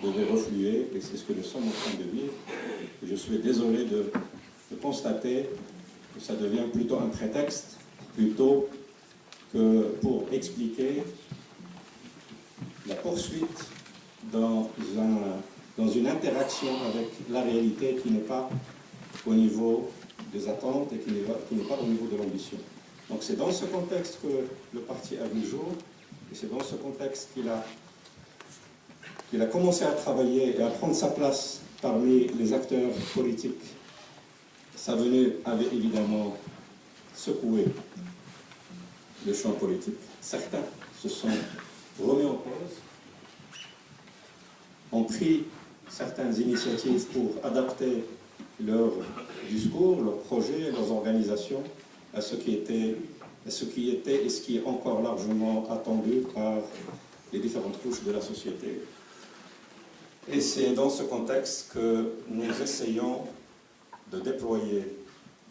devait refluer, et c'est ce que nous sommes en train de vivre. Et je suis désolé de constater que ça devient plutôt un prétexte, plutôt que pour expliquer la poursuite dans une interaction avec la réalité qui n'est pas au niveau des attentes et qui n'est pas au niveau de l'ambition. Donc c'est dans ce contexte que le parti a vu le jour, et c'est dans ce contexte qu'il a commencé à travailler et à prendre sa place parmi les acteurs politiques. Sa venue avait évidemment secoué le champ politique. Certains se sont remis en cause, ont pris certaines initiatives pour adapter leur discours, leurs projets, leurs organisations à ce qui était et ce qui est encore largement attendu par les différentes couches de la société. Et c'est dans ce contexte que nous essayons de déployer,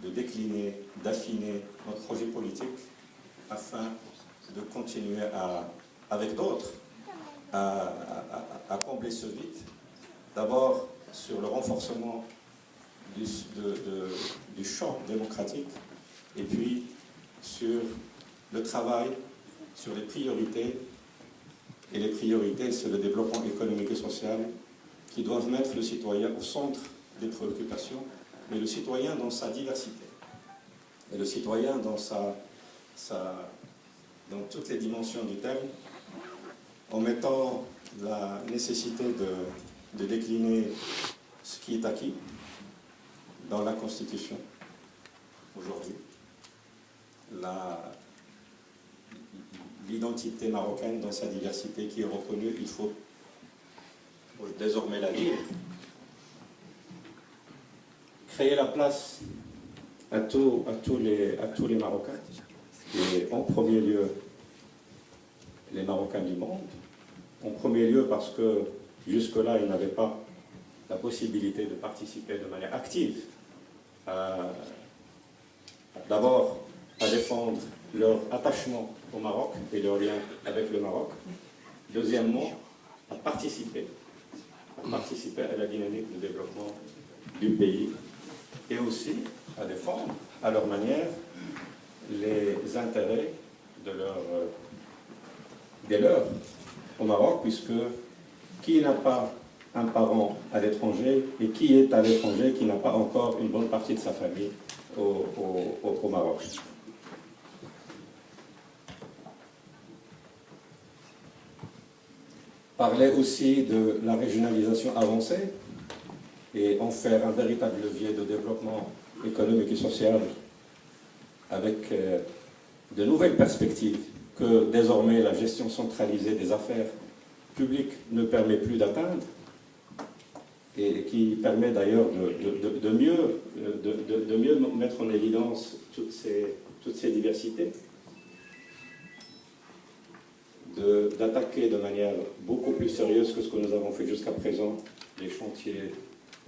de décliner, d'affiner notre projet politique afin de continuer avec d'autres à combler ce vide. D'abord sur le renforcement du champ démocratique, et puis sur le travail, sur les priorités. Et les priorités, c'est le développement économique et social qui doivent mettre le citoyen au centre des préoccupations, mais le citoyen dans sa diversité. Et le citoyen dans dans toutes les dimensions du terme, en mettant la nécessité de décliner ce qui est acquis dans la Constitution aujourd'hui, l'identité marocaine dans sa diversité qui est reconnue, il faut désormais la dire, créer la place à tous les Marocains, et en premier lieu les Marocains du monde, en premier lieu parce que jusque-là ils n'avaient pas la possibilité de participer de manière active d'abord à défendre leur attachement au Maroc et leur lien avec le Maroc. Deuxièmement, à participer à la dynamique de développement du pays et aussi à défendre à leur manière les intérêts des leurs au Maroc, puisque qui n'a pas un parent à l'étranger et qui est à l'étranger qui n'a pas encore une bonne partie de sa famille au Maroc. Parler aussi de la régionalisation avancée et en faire un véritable levier de développement économique et social avec de nouvelles perspectives que désormais la gestion centralisée des affaires publiques ne permet plus d'atteindre, et qui permet d'ailleurs de mieux mettre en évidence toutes ces diversités, d'attaquer de manière beaucoup plus sérieuse que ce que nous avons fait jusqu'à présent les chantiers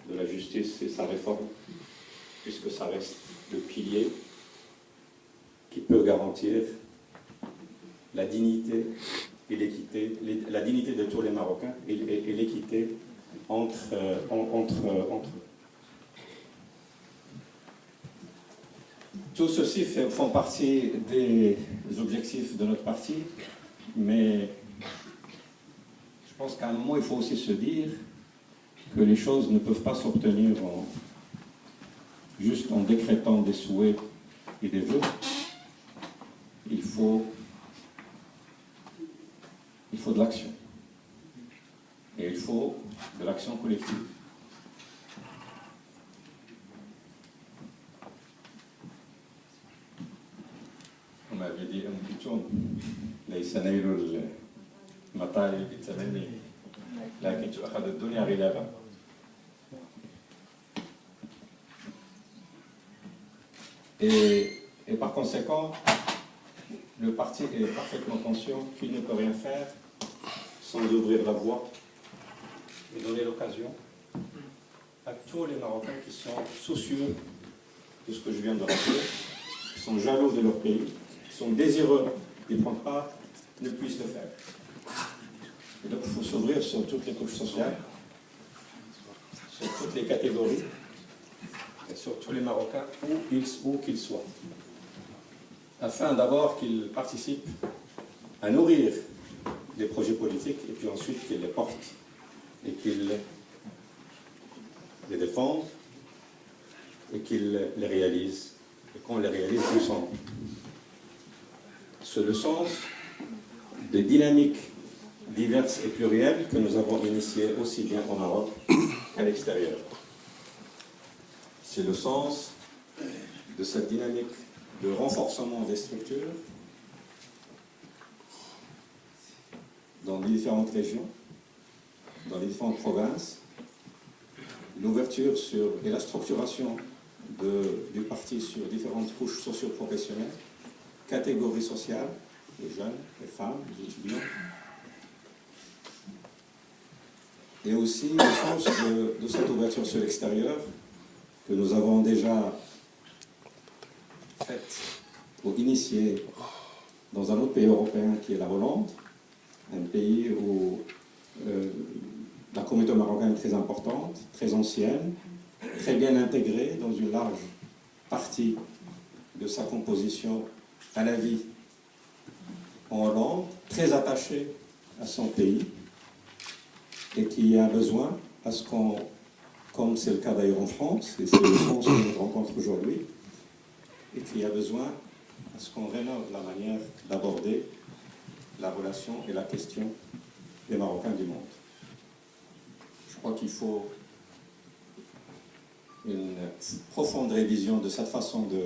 de la justice et sa réforme, puisque ça reste le pilier qui peut garantir la dignité et l'équité, la dignité de tous les Marocains et l'équité entre eux. Tout ceci font partie des objectifs de notre parti, mais je pense qu'à un moment, il faut aussi se dire que les choses ne peuvent pas s'obtenir juste en décrétant des souhaits et des vœux. Il faut de l'action. Et il faut de l'action collective. On m'avait dit un bouton, ليس نيل المطالب بالتمني لكن تؤخذ الدنيا غلابا. Et par conséquent, le parti est parfaitement conscient qu'il ne peut rien faire sans ouvrir la voie et donner l'occasion à tous les Marocains qui sont soucieux de ce que je viens de rappeler, qui sont jaloux de leur pays, qui sont désireux d'y prendre part, ne puissent le faire. Et donc il faut s'ouvrir sur toutes les couches sociales, sur toutes les catégories, et sur tous les Marocains, où qu'ils soient, afin d'abord qu'ils participent à nourrir des projets politiques, et puis ensuite qu'ils les portent, et qu'ils les défendent, et qu'ils les réalisent, et qu'on les réalise ensemble. C'est le sens des dynamiques diverses et plurielles que nous avons initiées aussi bien au Maroc qu'à l'extérieur. C'est le sens de cette dynamique de renforcement des structures dans les différentes régions, dans les différentes provinces, l'ouverture et la structuration du parti sur différentes couches socio-professionnelles, catégories sociales, les jeunes, les femmes, les étudiants, et aussi le sens de cette ouverture sur l'extérieur que nous avons déjà faite ou initiée dans un autre pays européen qui est la Hollande, un pays où la communauté marocaine est très importante, très ancienne, très bien intégrée dans une large partie de sa composition à la vie en Hollande, très attachée à son pays et qui a besoin à ce qu'on, comme c'est le cas d'ailleurs en France, et c'est le sens que nous rencontre aujourd'hui, et qui a besoin à ce qu'on rénove la manière d'aborder la relation et la question des Marocains du monde. Je crois qu'il faut une profonde révision de cette façon de...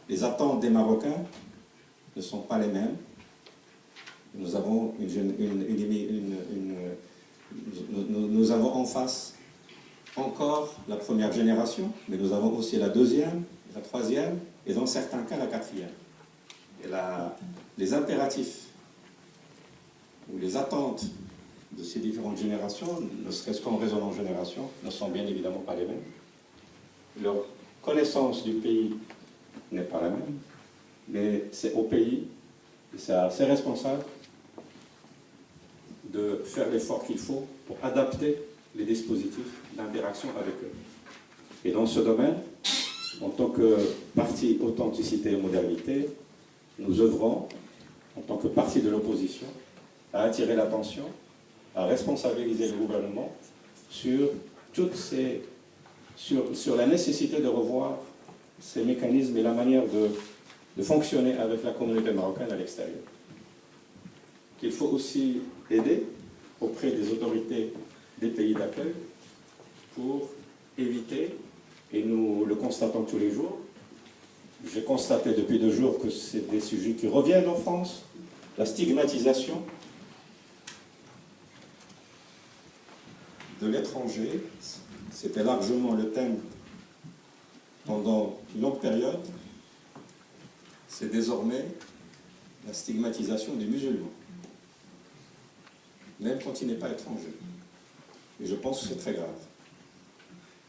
Les attentes des Marocains ne sont pas les mêmes. Nous avons nous avons en face encore la première génération, mais nous avons aussi la deuxième, la troisième, et dans certains cas la quatrième. Et les impératifs ou les attentes de ces différentes générations, ne serait-ce qu'en raison en génération, ne sont bien évidemment pas les mêmes. Leur connaissance du pays n'est pas la même, mais c'est au pays, c'est à ses responsables de faire l'effort qu'il faut pour adapter les dispositifs d'interaction avec eux. Et dans ce domaine, en tant que parti Authenticité et Modernité, nous œuvrons, en tant que parti de l'opposition, à attirer l'attention, à responsabiliser le gouvernement sur la nécessité de revoir ces mécanismes et la manière de fonctionner avec la communauté marocaine à l'extérieur. Qu'il faut aussi aider auprès des autorités des pays d'accueil pour éviter, et nous le constatons tous les jours, j'ai constaté depuis 2 jours que c'est des sujets qui reviennent en France, la stigmatisation de l'étranger, c'était largement le thème pendant une longue période, c'est désormais la stigmatisation des musulmans, même quand il n'est pas étranger. Et je pense que c'est très grave.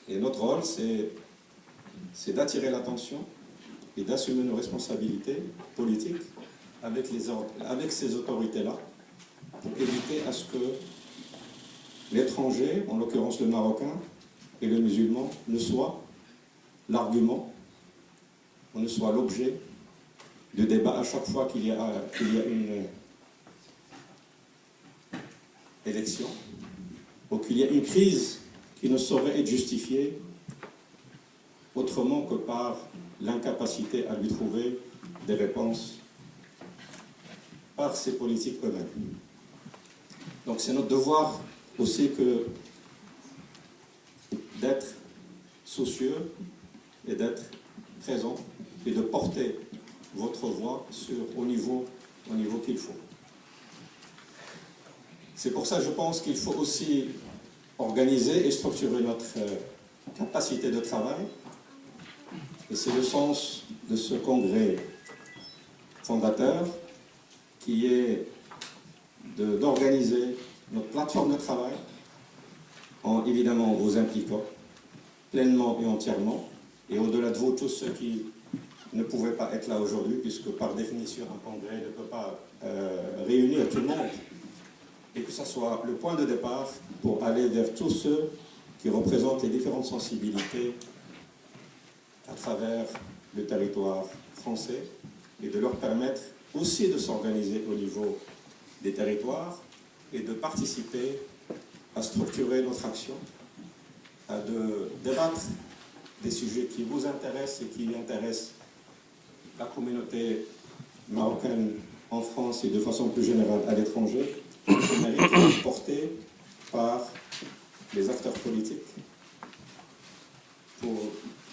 Et notre rôle, c'est d'attirer l'attention et d'assumer nos responsabilités politiques avec ces autorités-là, pour éviter à ce que l'étranger, en l'occurrence le Marocain et le musulman, ne soit l'argument, ou ne soit l'objet de débat à chaque fois qu'il y a une élection, ou qu'il y a une crise qui ne saurait être justifiée autrement que par l'incapacité à lui trouver des réponses par ces politiques eux-mêmes. Donc c'est notre devoir aussi d'être soucieux et d'être présent et de porter votre voix au niveau qu'il faut. C'est pour ça que je pense qu'il faut aussi organiser et structurer notre capacité de travail. Et c'est le sens de ce congrès fondateur qui est d'organiser notre plateforme de travail en évidemment vous impliquant pleinement et entièrement, et au-delà de vous, tous ceux qui ne pouvaient pas être là aujourd'hui, puisque par définition un congrès ne peut pas réunir tout le monde. et que ce soit le point de départ pour aller vers tous ceux qui représentent les différentes sensibilités à travers le territoire français et de leur permettre aussi de s'organiser au niveau des territoires et de participer à structurer notre action, à de débattre des sujets qui vous intéressent et qui intéressent la communauté marocaine en France et de façon plus générale à l'étranger, qui mérite d'être portée par les acteurs politiques pour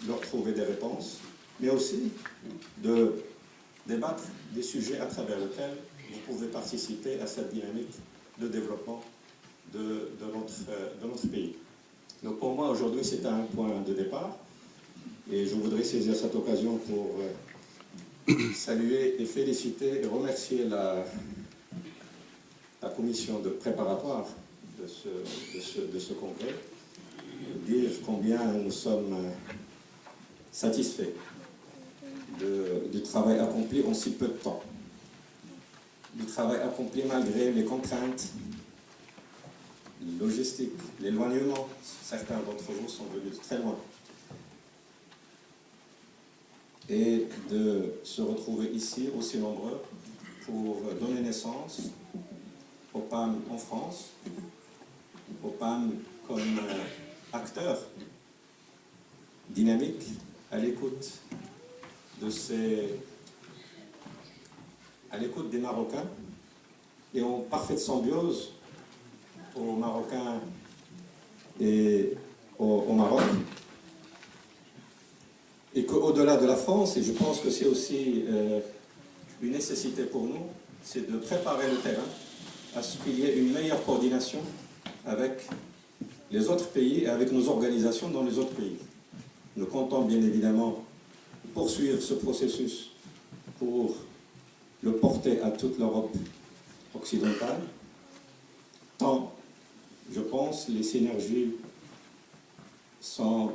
leur trouver des réponses, mais aussi de débattre des sujets à travers lesquels vous pouvez participer à cette dynamique de développement de notre pays. Donc pour moi, aujourd'hui, c'est un point de départ. Et je voudrais saisir cette occasion pour saluer et féliciter et remercier la commission préparatoire de ce congrès, dire combien nous sommes satisfaits du travail accompli en si peu de temps, du travail accompli malgré les contraintes logistiques, l'éloignement. Certains d'entre vous sont venus de très loin. Et de se retrouver ici aussi nombreux pour donner naissance au PAM en France, au PAM comme acteur dynamique à l'écoute des Marocains et en parfaite symbiose aux Marocains et au Maroc. Et qu'au-delà de la France, et je pense que c'est aussi une nécessité pour nous, c'est de préparer le terrain à ce qu'il y ait une meilleure coordination avec les autres pays et avec nos organisations dans les autres pays. Nous comptons bien évidemment poursuivre ce processus pour le porter à toute l'Europe occidentale, tant, je pense, les synergies sont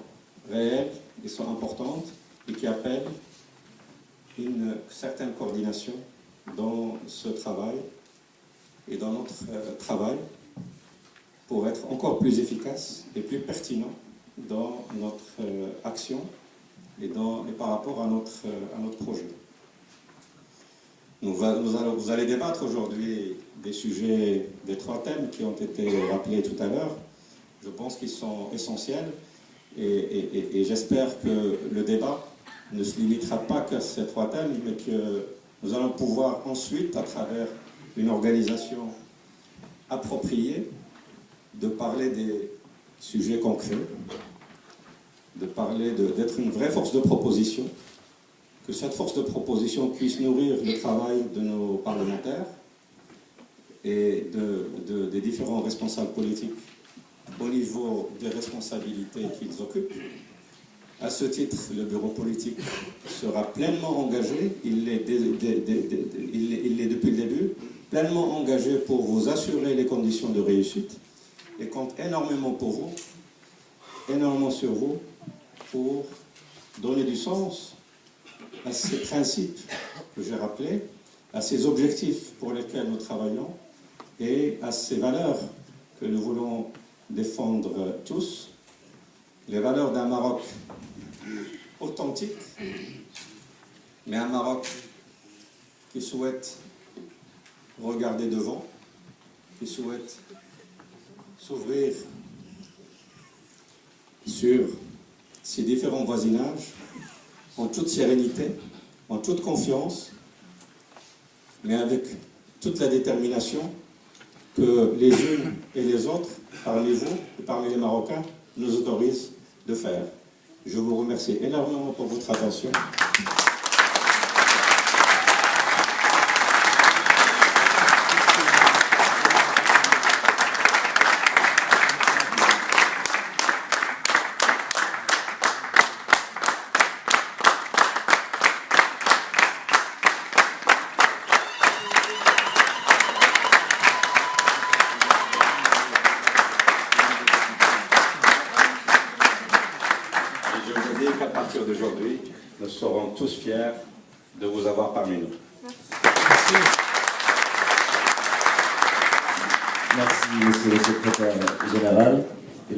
réelles et sont importantes et qui appellent une certaine coordination dans ce travail et dans notre travail pour être encore plus efficace et plus pertinent dans notre action et par rapport à notre projet. Vous allez débattre aujourd'hui des sujets, des 3 thèmes qui ont été rappelés tout à l'heure. Je pense qu'ils sont essentiels et j'espère que le débat ne se limitera pas qu'à ces 3 thèmes, mais que nous allons pouvoir ensuite, à travers une organisation appropriée, de parler des sujets concrets, de parler d'être une vraie force de proposition, que cette force de proposition puisse nourrir le travail de nos parlementaires et des différents responsables politiques au niveau des responsabilités qu'ils occupent. À ce titre, le bureau politique sera pleinement engagé, il l'est depuis le début, pleinement engagé pour vous assurer les conditions de réussite et compte énormément pour vous, énormément sur vous, pour donner du sens à ces principes que j'ai rappelés, à ces objectifs pour lesquels nous travaillons et à ces valeurs que nous voulons défendre tous, les valeurs d'un Maroc authentique, mais un Maroc qui souhaite regarder devant, qui souhaite s'ouvrir sur ces différents voisinages en toute sérénité, en toute confiance, mais avec toute la détermination que les unes et les autres, parmi vous et parmi les Marocains, nous autorisent de faire. Je vous remercie énormément pour votre attention. À partir d'aujourd'hui, nous serons tous fiers de vous avoir parmi nous. Merci. Merci, monsieur le secrétaire général. Et